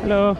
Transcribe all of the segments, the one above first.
Hello.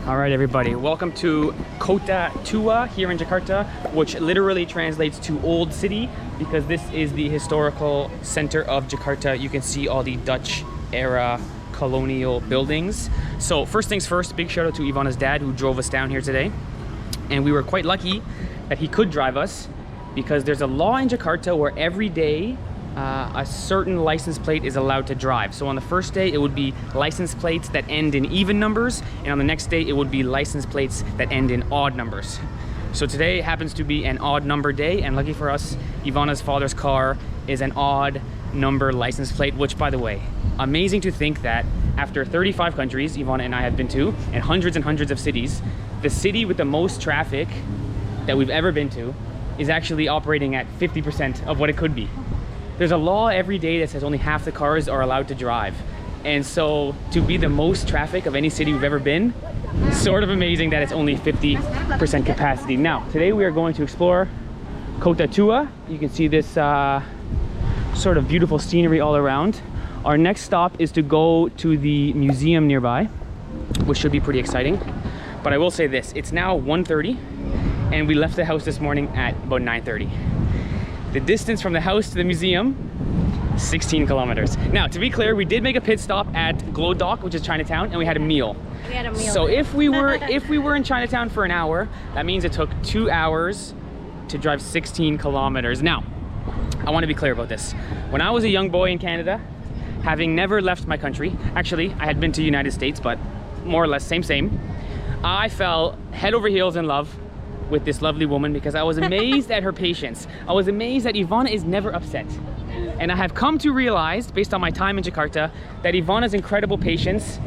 All right, everybody. Welcome to Kota Tua here in Jakarta, which literally translates to Old City because this is the historical center of Jakarta. You can see all the Dutch era colonial buildings. So first things first, big shout out to Ivana's dad who drove us down here today. And we were quite lucky that he could drive us because there's a law in Jakarta where every day a certain license plate is allowed to drive. So on the first day, it would be license plates that end in even numbers, and on the next day, it would be license plates that end in odd numbers. So today happens to be an odd number day, and lucky for us, Ivana's father's car is an odd number license plate, which, by the way, amazing to think that after 35 countries Ivana and I have been to, and hundreds of cities, the city with the most traffic that we've ever been to is actually operating at 50% of what it could be. There's a law every day that says only half the cars are allowed to drive. And so to be the most traffic of any city we've ever been, sort of amazing that it's only 50% capacity. Now, today we are going to explore Kota Tua. You can see this sort of beautiful scenery all around. Our next stop is to go to the museum nearby, which should be pretty exciting. But I will say this, it's now 1:30 and we left the house this morning at about 9:30. The distance from the house to the museum, 16 kilometers. Now, to be clear, we did make a pit stop at Glodok, which is Chinatown, and we had a meal. We had a meal. So if we were in Chinatown for an hour, that means it took 2 hours to drive 16 kilometers. Now, I want to be clear about this. When I was a young boy in Canada, having never left my country, actually, I had been to the United States, but more or less same, I fell head over heels in love with this lovely woman because I was amazed at her patience. I was amazed that Ivana is never upset. And I have come to realize, based on my time in Jakarta, that Ivana's incredible patience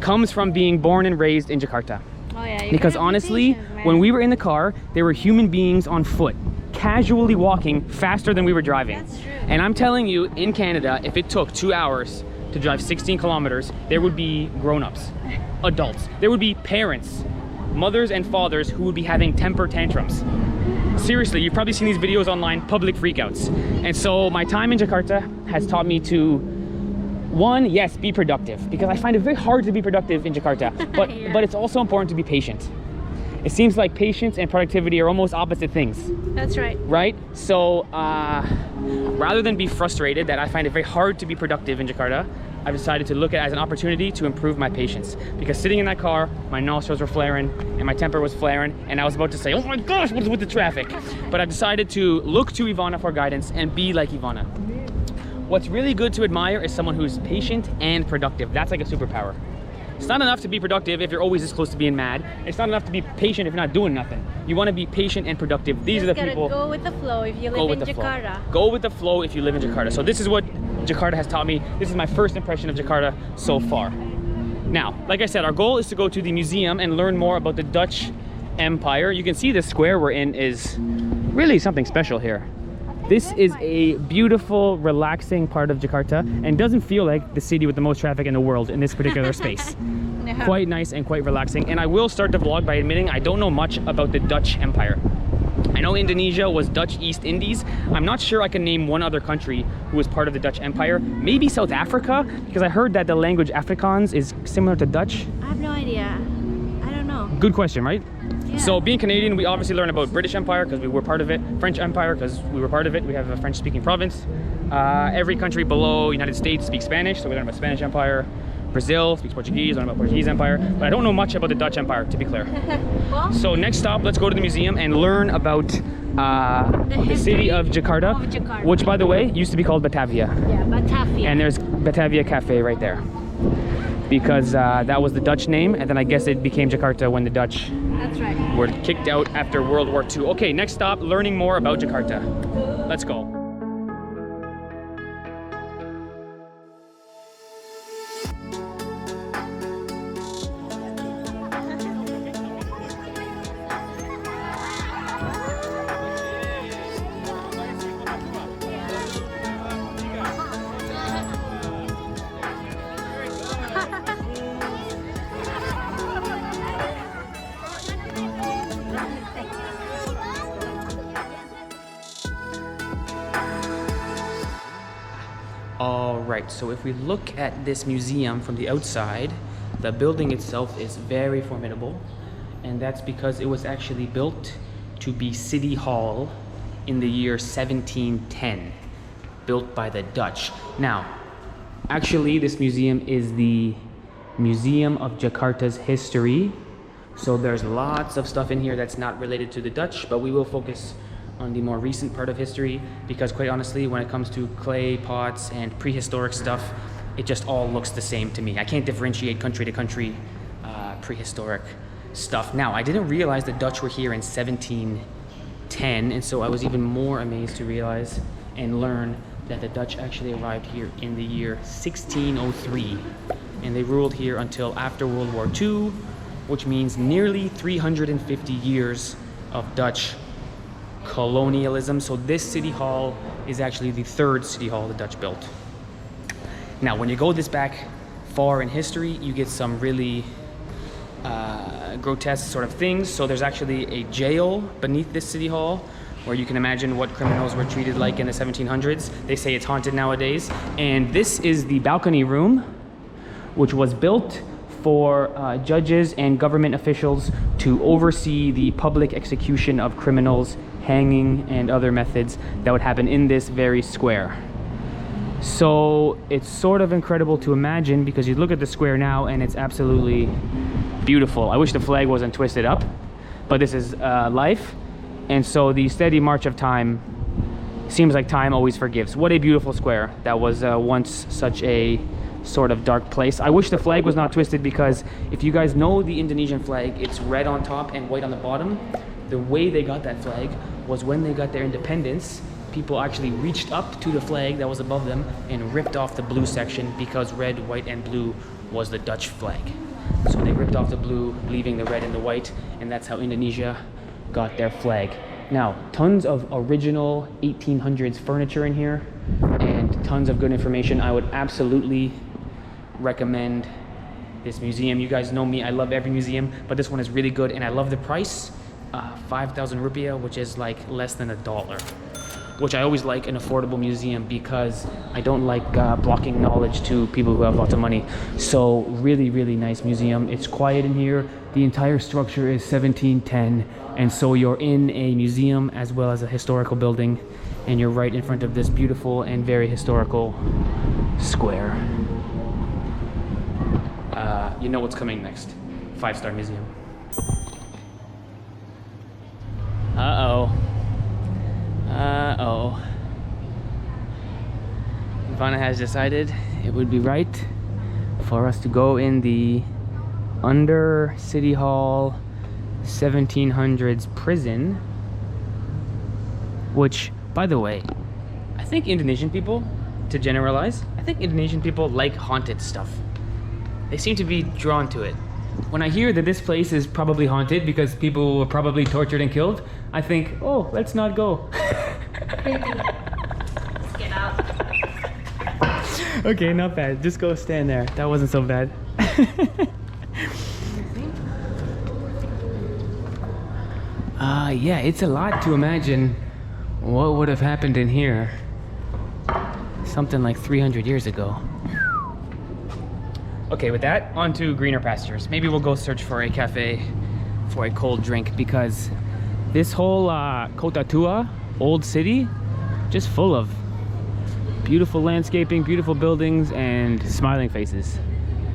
comes from being born and raised in Jakarta. Oh yeah, because honestly, when we were in the car, there were human beings on foot, casually walking faster than we were driving. That's true. And I'm telling you, in Canada, if it took 2 hours to drive 16 kilometers, there would be grown-ups, adults. There would be parents, mothers and fathers who would be having temper tantrums. Seriously, you've probably seen these videos online, public freakouts. And so my time in Jakarta has taught me to, one, yes, be productive, because I find it very hard to be productive in Jakarta, but, Yeah. but it's also important to be patient. It seems like patience and productivity are almost opposite things. That's right. Right? So rather than be frustrated that I find it very hard to be productive in Jakarta, I've decided to look at it as an opportunity to improve my patience. Because sitting in that car, my nostrils were flaring and my temper was flaring, and I was about to say, oh my gosh, what is with the traffic? But I've decided to look to Ivana for guidance and be like Ivana. What's really good to admire is someone who's patient and productive. That's like a superpower. It's not enough to be productive if you're always this close to being mad. It's not enough to be patient if you're not doing nothing. You want to be patient and productive. These are the people. Go with the flow if you live in Jakarta. Go with the flow if you live in Jakarta. So this is what Jakarta has taught me. This is my first impression of Jakarta so far. Now, like I said, our goal is to go to the museum and learn more about the Dutch Empire. You can see the square we're in is really something special here. This is a beautiful, relaxing part of Jakarta and doesn't feel like the city with the most traffic in the world in this particular space. No. Quite nice and quite relaxing. And I will start the vlog by admitting I don't know much about the Dutch Empire. I know Indonesia was Dutch East Indies. I'm not sure I can name one other country who was part of the Dutch Empire. Maybe South Africa, because I heard that the language Afrikaans is similar to Dutch. I have no idea. I don't know. Good question, right? Yeah. So being Canadian, we obviously learn about British Empire because we were part of it, French Empire because we were part of it. We have a French-speaking province. Every country below United States speaks Spanish, so we learn about Spanish Empire. Brazil speaks Portuguese, learn about Portuguese Empire. But I don't know much about the Dutch Empire, to be clear. Well, So next stop, let's go to the museum and learn about the city of Jakarta, which, by the way, used to be called Batavia. yeah, Batavia. And there's Batavia Cafe right there. Because that was the Dutch name, and then I guess it became Jakarta when the Dutch That's right. were kicked out after World War II. Okay, next stop, learning more about Jakarta. Let's go. All right, so if we look at this museum from the outside, the building itself is very formidable, and that's because it was actually built to be City Hall in the year 1710, built by the Dutch. Now, actually, this museum is the Museum of Jakarta's history, so there's lots of stuff in here that's not related to the Dutch, but we will focus on the more recent part of history, because quite honestly, when it comes to clay pots and prehistoric stuff, it just all looks the same to me. I can't differentiate country to country prehistoric stuff. Now, I didn't realize the Dutch were here in 1710, and so I was even more amazed to realize and learn that the Dutch actually arrived here in the year 1603, and they ruled here until after World War II, which means nearly 350 years of Dutch colonialism. So this city hall is actually the third city hall the Dutch built. Now, when you go this back far in history, you get some really grotesque sort of things. So there's actually a jail beneath this city hall, where you can imagine what criminals were treated like in the 1700s. They say it's haunted nowadays. And this is the balcony room, which was built for judges and government officials to oversee the public execution of criminals, hanging, and other methods that would happen in this very square. So it's sort of incredible to imagine, because you look at the square now and it's absolutely beautiful. I wish the flag wasn't twisted up, but this is life. And so the steady march of time seems like time always forgives. What a beautiful square that was once such a sort of dark place. I wish the flag was not twisted, because if you guys know the Indonesian flag, it's red on top and white on the bottom. The way they got that flag was when they got their independence, people actually reached up to the flag that was above them and ripped off the blue section, because red, white, and blue was the Dutch flag. So they ripped off the blue, leaving the red and the white, and that's how Indonesia got their flag. Now, tons of original 1800s furniture in here and tons of good information. I would absolutely recommend this museum. You guys know me, I love every museum, but this one is really good, and I love the price. 5,000 rupiah, which is like less than $1, which I always like an affordable museum, because I don't like blocking knowledge to people who have lots of money. So really, really nice museum. It's quiet in here. The entire structure is 1710, and so you're in a museum as well as a historical building, and you're right in front of this beautiful and very historical square. You know what's coming next. 5-star museum. Uh-oh. Uh-oh. Ivana has decided it would be right for us to go in the under City Hall 1700s prison, which, by the way, I think Indonesian people, to generalize, I think Indonesian people like haunted stuff. They seem to be drawn to it. When I hear that this place is probably haunted because people were probably tortured and killed, I think, oh, let's not go. Let's get out. Okay, not bad. Just go stand there. That wasn't so bad. Yeah, it's a lot to imagine what would have happened in here something like 300 years ago. Okay, with that, on to greener pastures. Maybe we'll go search for a cafe for a cold drink, because this whole Kota Tua, old city, just full of beautiful landscaping, beautiful buildings, and smiling faces.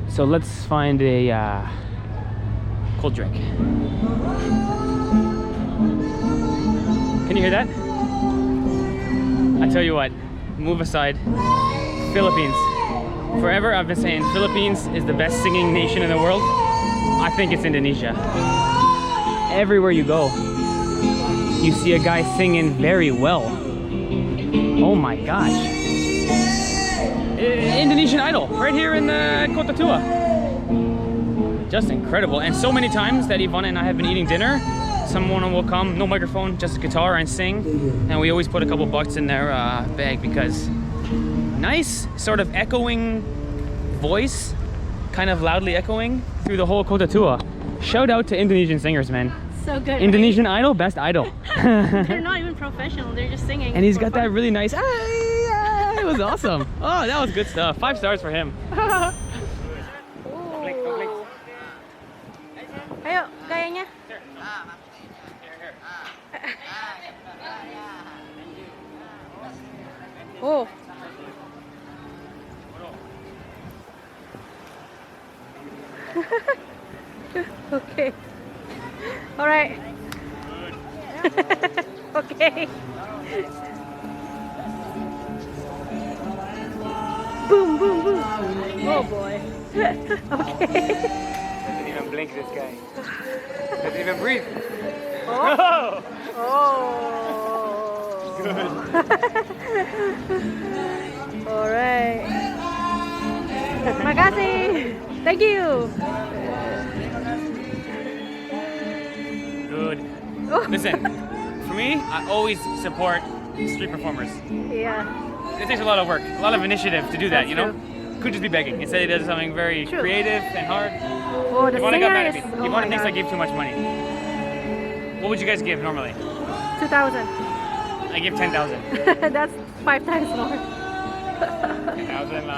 So let's find a cold drink. Can you hear that? I tell you what, move aside. Philippines. Forever I've been saying Philippines is the best singing nation in the world. I think it's Indonesia. Everywhere you go, you see a guy singing very well. Oh my gosh. Indonesian Idol, right here in Kota Tua. Just incredible. And so many times that Ivana and I have been eating dinner, someone will come, no microphone, just a guitar, and sing. And we always put a couple bucks in their bag, because nice sort of echoing voice, kind of loudly echoing through the whole Kota Tua. Shout out to Indonesian singers, man. So good. Indonesian Idol, best idol. They're not even professional, they're just singing. And he's got that really nice, it was awesome. Oh, that was good stuff. 5 stars for him. Okay. All right. Okay. Boom, boom, boom. Oh boy. Okay. Doesn't even blink, this guy. Doesn't even breathe. Oh. Oh. Good. All right. Makasih. Thank you. Good. Oh. Listen, for me, I always support street performers. Yeah. It takes a lot of work, a lot of initiative to do that, That's you know? true. Could just be begging. Instead, he does something very True. creative and hard. Oh, the Ivana got singer mad is. at me. Oh Ivana my thinks I God. give too much money. What would you guys give normally? 2,000. I give 10,000. That's 5 times more. 10,000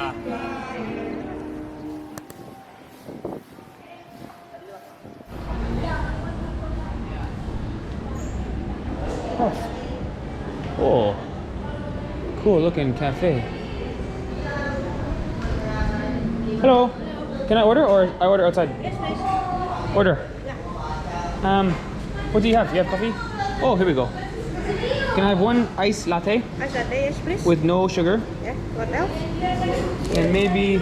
Oh, cool looking cafe. Hello, can I order or I order outside? Yes, please. Order. What do you have? You have coffee? Oh, here we go. Can I have one iced latte Ice latte, yes, please. with no sugar Yeah. What else? and maybe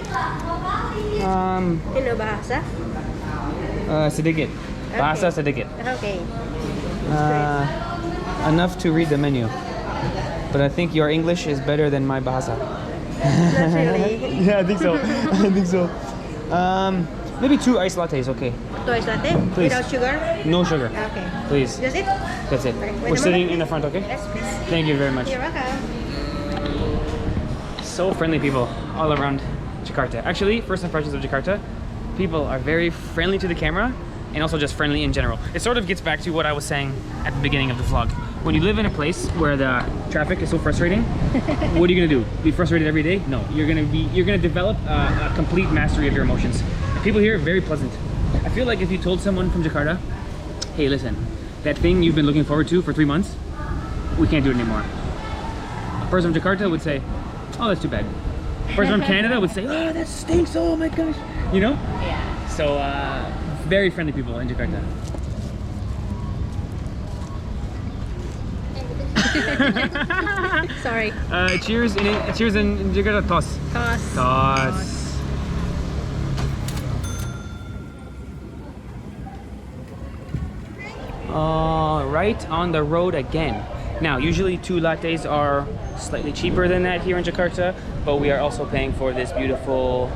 Indo bahasa. sedikit. Bahasa sedikit. Okay. Enough to read the menu. But I think your English is better than my bahasa. Not really. Yeah, I think so. I think so. Maybe 2 iced lattes, okay? Ice latte. Please. Without sugar. No sugar, Okay. please. That's it. That's it. Wait a We're sitting moment. in the front, okay? Yes, please. Thank you very much. You're welcome. So friendly people all around Jakarta. Actually, first impressions of Jakarta, people are very friendly to the camera and also just friendly in general. It sort of gets back to what I was saying at the beginning of the vlog. When you live in a place where the traffic is so frustrating, what are you gonna do? Be frustrated every day? No, you're gonna develop a complete mastery of your emotions. And people here are very pleasant. I feel like if you told someone from Jakarta, hey, listen, that thing you've been looking forward to for 3 months, we can't do it anymore. A person from Jakarta would say, oh, that's too bad. A person from Canada would say, oh, that stinks, oh my gosh. You know? Yeah. So, very friendly people in Jakarta. Sorry. Cheers in Jakarta, tos. Toss. Tos. Right on the road again. Now, usually 2 lattes are slightly cheaper than that here in Jakarta, but we are also paying for this beautiful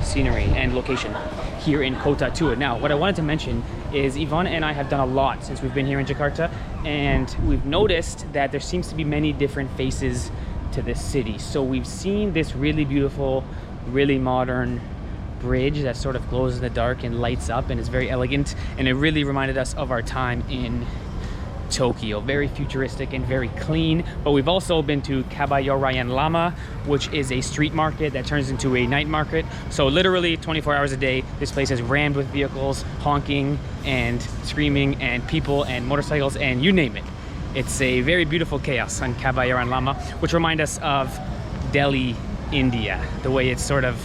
scenery and location here in Kota Tua. Now, what I wanted to mention is Ivana and I have done a lot since we've been here in Jakarta, and we've noticed that there seems to be many different faces to this city. So we've seen this really beautiful, really modern bridge that sort of glows in the dark and lights up and is very elegant, and it really reminded us of our time in Tokyo. Very futuristic and very clean. But we've also been to Kabayoran Lama, which is a street market that turns into a night market. So literally 24 hours a day, this place is rammed with vehicles, honking and screaming, and people and motorcycles and you name it. It's a very beautiful chaos on Kabayoran Lama, which remind us of Delhi, India, the way it's sort of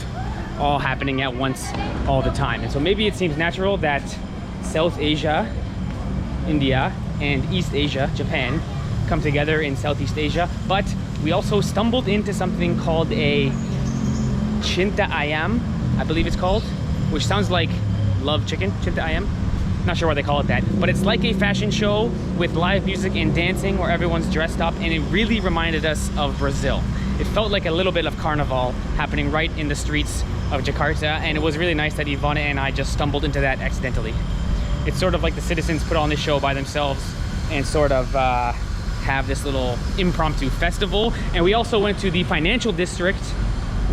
all happening at once all the time. And so maybe it seems natural that South Asia, India, and East Asia, Japan, come together in Southeast Asia. But we also stumbled into something called a Cinta Ayam, I believe it's called, which sounds like love chicken, Cinta Ayam. Not sure why they call it that, but it's like a fashion show with live music and dancing where everyone's dressed up, and it really reminded us of Brazil. It felt like a little bit of carnival happening right in the streets of Jakarta, and it was really nice that Ivana and I just stumbled into that accidentally. It's sort of like the citizens put on this show by themselves and sort of have this little impromptu festival. And we also went to the financial district,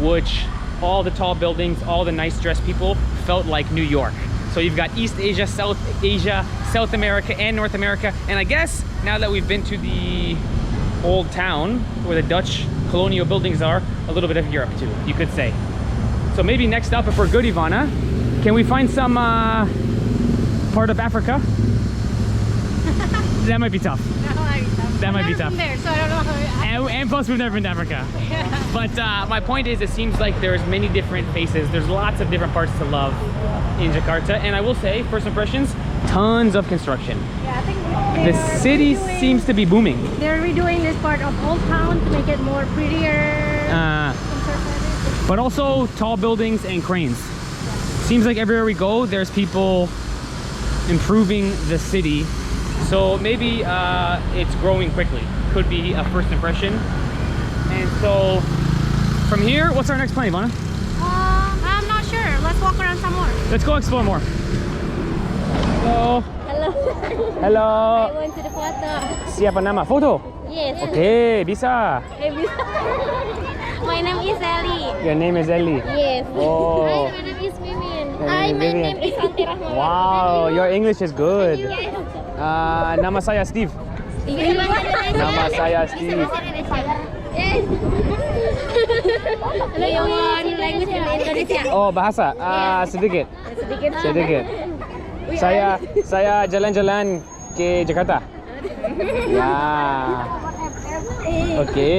which all the tall buildings, all the nice dressed people felt like New York. So you've got East Asia, South America, and North America. And I guess now that we've been to the old town where the Dutch colonial buildings are, a little bit of Europe too, you could say. So maybe next up, if we're good, Ivana, can we find some part of Africa? That might be tough. That might be tough. That might be Never tough. been there, so I don't know how. And plus, we've never been to Africa. But my point is, it seems like there's many different faces. There's lots of different parts to love in Jakarta. And I will say, first impressions, tons of construction. Yeah, I think The they're city redoing- seems to be booming. They're redoing this part of Old Town to make it more prettier. But also tall buildings and cranes. Seems like everywhere we go, there's people improving the city. So maybe it's growing quickly. Could be a first impression. And so from here, what's our next plan, Ivana? I'm not sure. Let's walk around some more. Let's go explore more. Hello. Hello. Hello. I went to the photo. Siapa nama? Foto? Yes. Okay, bisa. My name is Ellie. Your name is Ellie. Yes. Oh. Hi, my name is Mimin. Your Hi, name is my Vivian. name is Santi Rahman. Wow, your English is good. Yes. Nama saya Steve. Nama saya Steve. Yes. Hello, you want language in Indonesia? Oh, bahasa? Sedikit. Sedikit. Saya jalan-jalan ke Jakarta. Ya. Oke.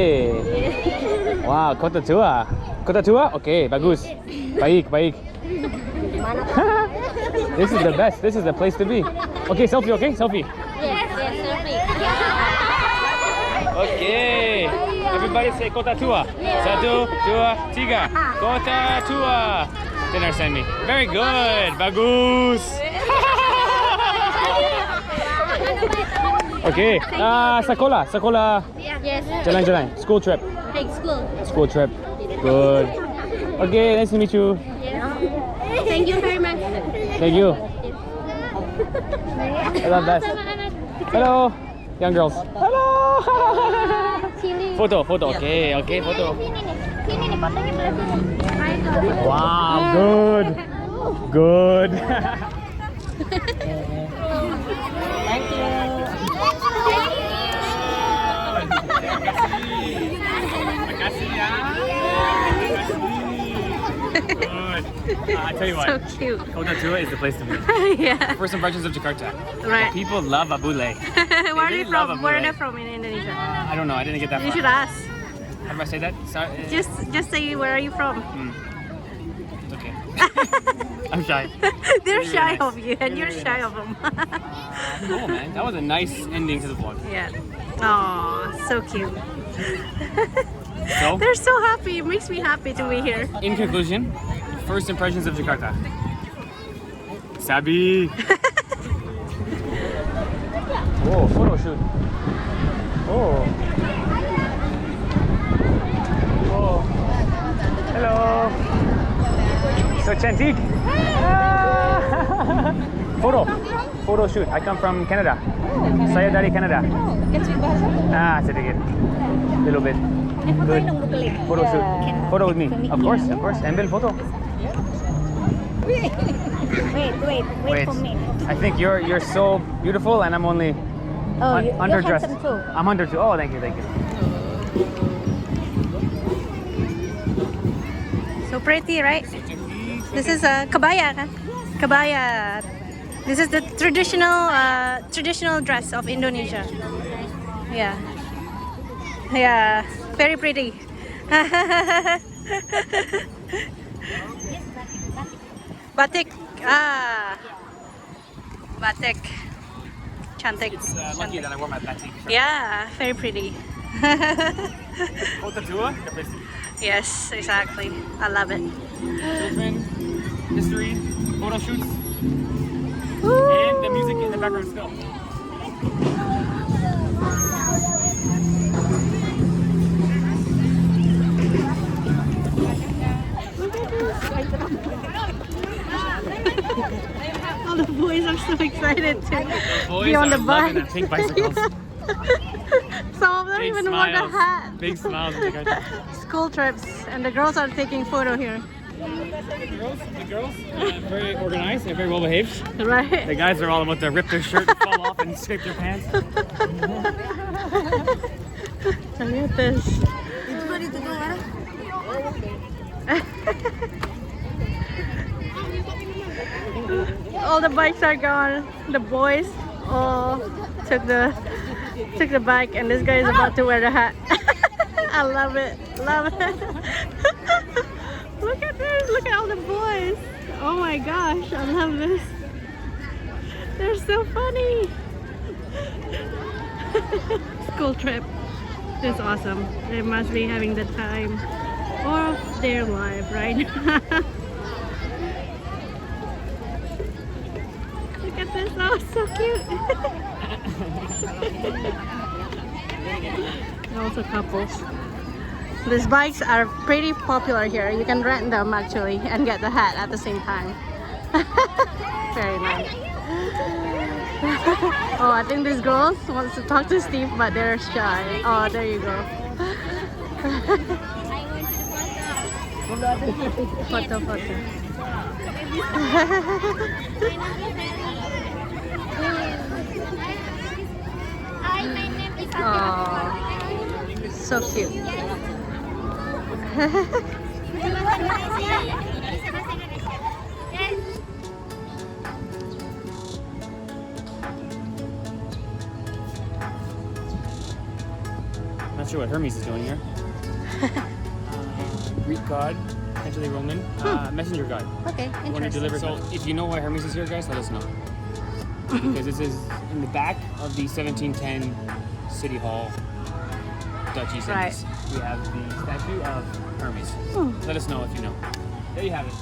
Wow, kota tua. Kota tua? Oke, bagus. Baik. This is the best. This is the place to be. Okay, selfie, okay? Selfie. Yes, selfie. Okay. Everybody say kota tua. Satu, dua, tiga. Kota tua. Then send me. Very good. Bagus. Okay. Sekolah. Yes. Jalan-jalan. School trip. Like school. School trip. Good. Okay, nice to meet you. Yes. Thank you very much. Thank you. I love that. Hello, young girls. Hello. Chili. Foto. Okay, foto. Sini nih fotonya belah. Wow, good. Thank you. Makasih ya. I tell you what, So cute. Kota Tua is the place to be. Yeah. First impressions of Jakarta. Right. People love abule. Where are really they love from? Where are abule. they from in Indonesia? I don't know. I didn't get that You far. should ask. How do I say that? Sorry. Just say where are you from? Okay. I'm shy. They're Really shy nice. of you, and Really, you're really shy nice. of them. Cool, man. That was a nice ending to the vlog. Yeah. Oh, so cute. So, They're so happy. It makes me happy to be here. in conclusion, first impressions of Jakarta. Sabi. Oh, photo shoot. Oh. Hello. So cantik. Photo shoot. I come from Canada. Saya dari Canada. Sedikit. Little bit. Good. Photo shoot. Photo with me. Of course. Ambil foto. Wait for me. I think you're so beautiful, and I'm only underdressed. You're handsome too. I'm under too. Oh, thank you. So pretty, right? This is a kabaya, kan? Kabaya. This is the traditional dress of Indonesia. Yeah. Yeah. Very pretty. Batik. Batik. Cantik. It's lucky that I wore my batik. Yeah, very pretty. Kota Tua, the place to be. Yes, exactly. I love it. Children, history, photo shoots, and the music in the background still. All the boys are so excited to Boys be on the are loving bike. the pink bicycles. Some of them Big even want a smiles. hat. Big smiles in Jakarta. School trips, and the girls are taking photo here. The girls, very organized and very well behaved. The Right? guys are all about to rip their shirt and fall off and scrape their pants. Look at this. All the bikes are gone. The boys all took the took the bike and this guy is about to wear the hat. I love it. Love it. Look at this. Look at all the boys. Oh my gosh. I love this. They're so funny. School trip. It's awesome. They must be having the time of their life right now. Look at this. Oh, so cute. Also couples. These bikes are pretty popular here. You can rent them actually and get the hat at the same time. Very nice. Oh, I think these girls wants to talk to Steve, but they're shy. Oh, there you go. Photo. Hi, my name is Oh, so cute. Not sure what Hermes is doing here. Greek god, potentially Roman, messenger god. Okay, Want to deliver. So if you know why Hermes is here, guys, let us know. Because this is in the back of the 1710 City Hall Duchy Cities. Right. We have the statue of Hermes. Let us know if you know. There you have it.